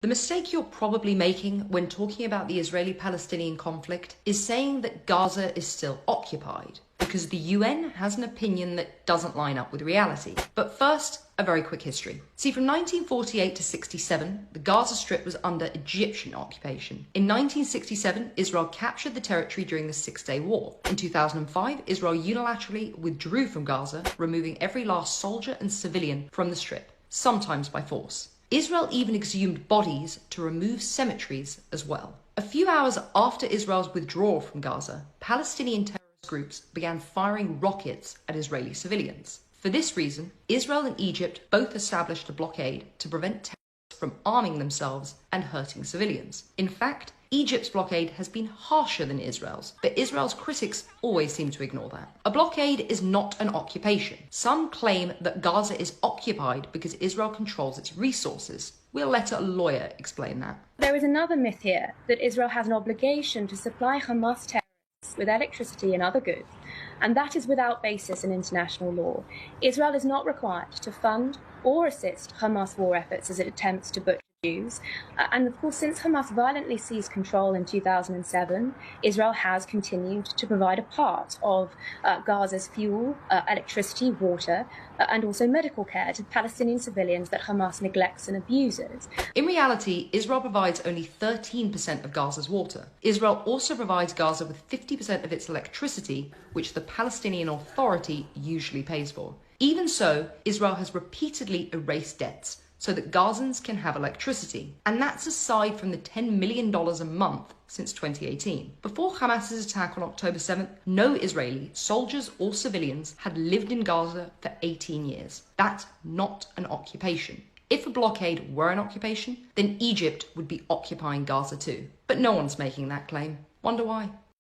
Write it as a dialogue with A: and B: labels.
A: The mistake you're probably making when talking about the Israeli-Palestinian conflict is saying that Gaza is still occupied, because the UN has an opinion that doesn't line up with reality. But first, a very quick history. See, from 1948 to 67, the Gaza Strip was under Egyptian occupation. In 1967, Israel captured the territory during the Six-Day War. In 2005, Israel unilaterally withdrew from Gaza, removing every last soldier and civilian from the Strip, sometimes by force. Israel even exhumed bodies to remove cemeteries as well. A few hours after Israel's withdrawal from Gaza, Palestinian terrorist groups began firing rockets at Israeli civilians. For this reason, Israel and Egypt both established a blockade to prevent terrorists from arming themselves and hurting civilians. In fact, Egypt's blockade has been harsher than Israel's, but Israel's critics always seem to ignore that. A blockade is not an occupation. Some claim that Gaza is occupied because Israel controls its resources. We'll let a lawyer explain that.
B: There is another myth here, that Israel has an obligation to supply Hamas terrorists with electricity and other goods, and that is without basis in international law. Israel is not required to fund or assist Hamas war efforts as it attempts to butcher Jews. And of course, since Hamas violently seized control in 2007, Israel has continued to provide a part of Gaza's fuel, electricity, water, and also medical care to Palestinian civilians that Hamas neglects and abuses.
A: In reality, Israel provides only 13% of Gaza's water. Israel also provides Gaza with 50% of its electricity, which the Palestinian Authority usually pays for. Even so, Israel has repeatedly erased debts so that Gazans can have electricity. And that's aside from the $10 million a month since 2018. Before Hamas's attack on October 7th, no Israeli, soldiers or civilians, had lived in Gaza for 18 years. That's not an occupation. If a blockade were an occupation, then Egypt would be occupying Gaza too. But no one's making that claim. Wonder why?